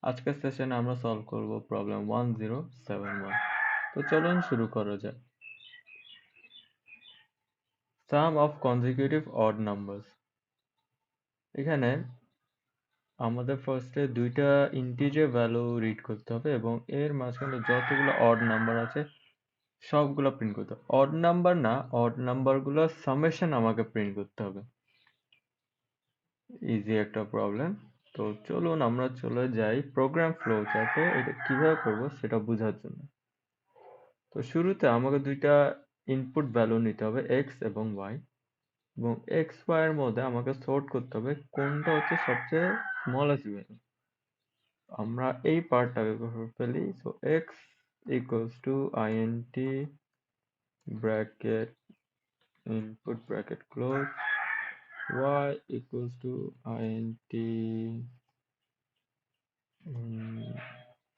আজকের সেশনে আমরা সলভ করব প্রবলেম 1071। তো চলুন শুরু করা যাক। সাম অফ কনজিকিউটিভ অড নাম্বারস। এখানে আমাদের ফার্স্টে দুইটা ইন্টিজার ভ্যালু রিড করতে হবে এবং এর মাঝখানে যতগুলো অড নাম্বার আছে সবগুলো প্রিন্ট করতে হবে। অড নাম্বার না, অড নাম্বারগুলো সামেশন আমাকে প্রিন্ট করতে হবে। ইজি একটা প্রবলেম। তো চলুন আমরা চলে যাই প্রোগ্রাম ফ্লো চার্টে এটা কিভাবে করব সেটা বোঝার জন্য। তো শুরুতে আমাকে দুইটা ইনপুট ভ্যালু নিতে হবে এক্স এবং ওয়াই, এবং এক্স ওয়াই এর মধ্যে আমাকে সর্ট করতে হবে কোনটা হচ্ছে সবচেয়ে স্মলেস্ট ভ্যালু। আমরা এই পার্টটাকে করে ফেলি। So x equals to int bracket input bracket close, y equals to int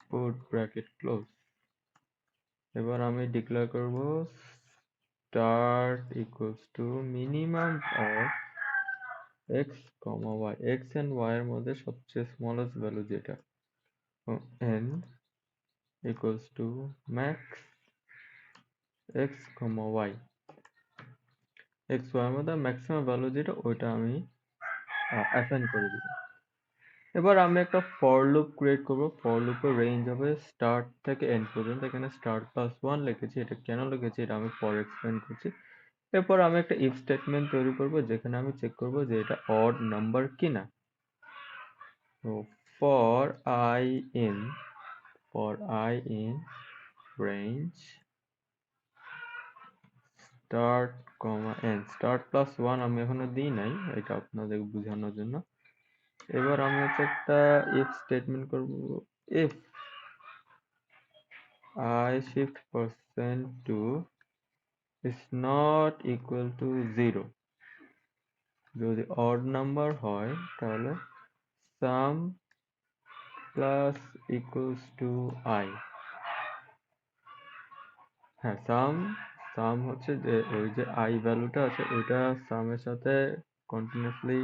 put bracket close. এবার আমি ডিক্লেয়ার করব start equals to minimum of x, y, x and y এর মধ্যে সবচেয়ে স্মলেস্ট ভ্যালু যেটা, n equals to max x, y, x y এর মধ্যে maximum value যেটা ওইটা আমি অ্যাসাইন করে দিব। এবার আমি একটা ফর লুপ ক্রিয়েট করব। ফর লুপের রেঞ্জ হবে স্টার্ট থেকে এন্ড পর্যন্ত। এখানে স্টার্ট প্লাস 1 লিখেছি, এটা কেন লিখেছি এটা আমি পরে এক্সপ্লেন করছি। এরপর আমি একটা ইফ স্টেটমেন্ট তৈরি করব যেখানে আমি চেক করব যে এটা অড নাম্বার কিনা। তো for i in range start end, start plus 1 আমি এখনো দিই নাই, এটা আপনাদের বোঝানোর জন্য। এবার আমি হচ্ছে একটা if স্টেটমেন্ট করব, if I shift percent to is not equal to 0, যদি odd নাম্বার হয় তাহলে sum plus equals to I। হ্যাঁ, সাম হচ্ছে যে ওই যে আই ভ্যালুটা আছে ওইটা সামের সাথে কন্টিনিউয়াসলি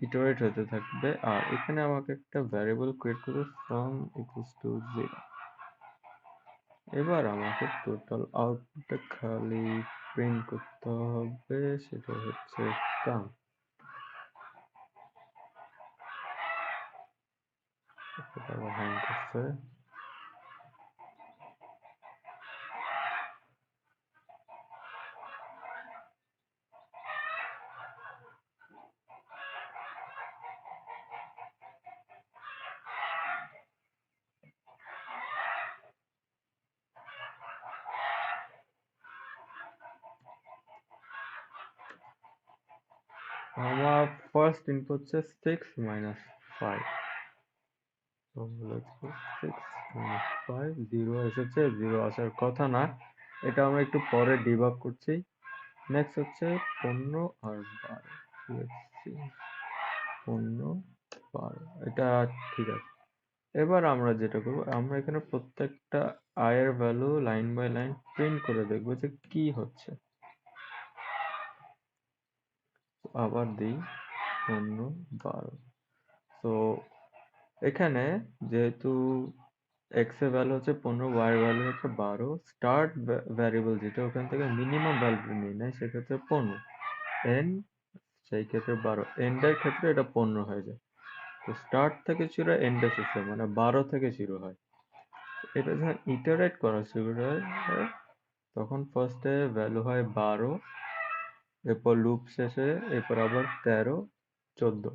ইটারেট হতে থাকবে। আর এখানে আমাকে একটা ভ্যারিয়েবল ক্রিয়েট করে সাম ইকুয়ালস টু 0। এবার আমাকে টোটাল আউটপুটটা খালি প্রিন্ট করতে হবে, সেটা হচ্ছে সাম। হ্যাং করছে। আমার ফার্স্ট ইনপুট হচ্ছে 6 minus 5। So let's go 6 minus 5, 0 এসেছে, 0 আসার কথা না, এটা আমরা একটু পরে ডিবাগ করছি। নেক্সট হচ্ছে 15 আর 12। Let's see, 15 12 এটা ঠিক আছে। এবার আমরা যেটা করব, আমরা এখানে প্রত্যেকটা আয়ের value line by line print করে দেখবো যে কি হচ্ছে। আবার দিই 15 12। তো এখানে যেহেতু x এর ভ্যালু হচ্ছে 15, y এর ভ্যালু হচ্ছে 12, স্টার্ট ভ্যারিয়েবল যেটা ওখান থেকে মিনিমাম ভ্যালু নিয়ে নেয় সেক্ষেত্রে 15, n সেই ক্ষেত্রে 12, এন্ড এর ক্ষেত্রে এটা 15 হয়ে যায়। তো স্টার্ট থেকে শুরু হয়, এন্ডে শেষ হয়, মানে 12 থেকে শুরু হয়। এটা যখন ইটারেট করা শুরু হয় তখন ফার্স্টে ভ্যালু হয় 12, এরপর লুপ শেষে এরপর আবার 13 14,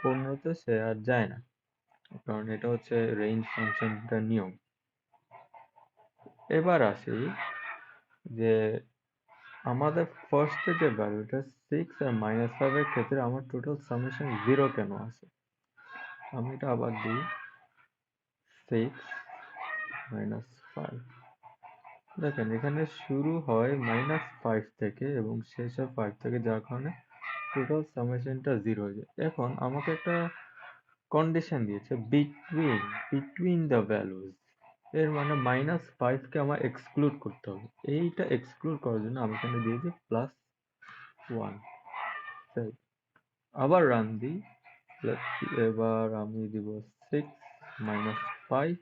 15তে সে আর যায় না, কারণ এটা হচ্ছে রেঞ্জ ফাংশনটার নিয়ম। এবার আসি যে আমাদের ফার্স্টে যে ভ্যালুটা 6 আর -5 এর ক্ষেত্রে আমার টোটাল সামেশন 0 কেন আছে। আমি এটা আবার দিই 6 -5। দেখেন এখানে শুরু হয় -5 থেকে এবং শেষ হয় 5 থেকে, যার কারণে টোটাল সামেশনটা 0 হয়ে যায়। এখন আমাকে একটা কন্ডিশন দিয়েছে বিটুইন দ্য ভ্যালুজ, এর মানে -5 কে আমার এক্সক্লুড করতে হবে। এইটা এক্সক্লুড করার জন্য আমি এখানে দিয়েছি +1। আবার রান দিই। এবার আমি দিব 6 -5।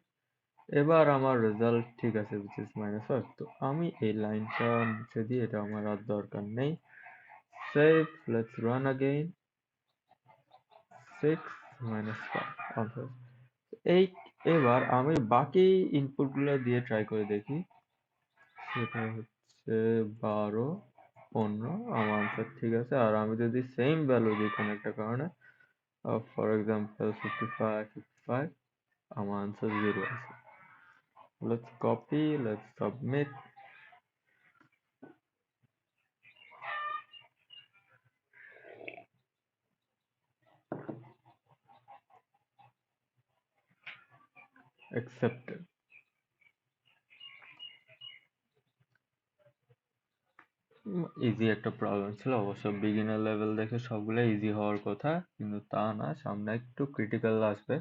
এবার আমার রেজাল্ট ঠিক আছে, which is -5। তো আমি এই লাইনটা মুছে দিই, এটা আমার আর দরকার নেই। Save, let's run again। 6 -5 answer। এই এবার আমি বাকি ইনপুট গুলো দিয়ে ট্রাই করে দেখি। সেটা হচ্ছে 12, 15। আমার আনসার ঠিক আছে। আর আমি যদি সেম ভ্যালু দিই কোনো একটা কারণে, ফর এক্সাম্পল 55, 55, আমার আনসার 0 আছে। Let's copy, let's submit, accepted. Easy একটা প্রবলেম ছিল অবশ্য, বিগিনার লেভেল দেখে সবগুলো ইজি হওয়ার কথা, কিন্তু তা না, সামনে একটু ক্রিটিক্যাল আসবে।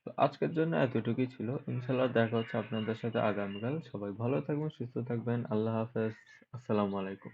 তো আজকের জন্য এতটুকুই ছিল। ইনশাল্লাহ দেখা হচ্ছে আপনাদের সাথে আগামীকাল। সবাই ভালো থাকবেন, সুস্থ থাকবেন। আল্লাহ হাফেজ। আসসালামু আলাইকুম।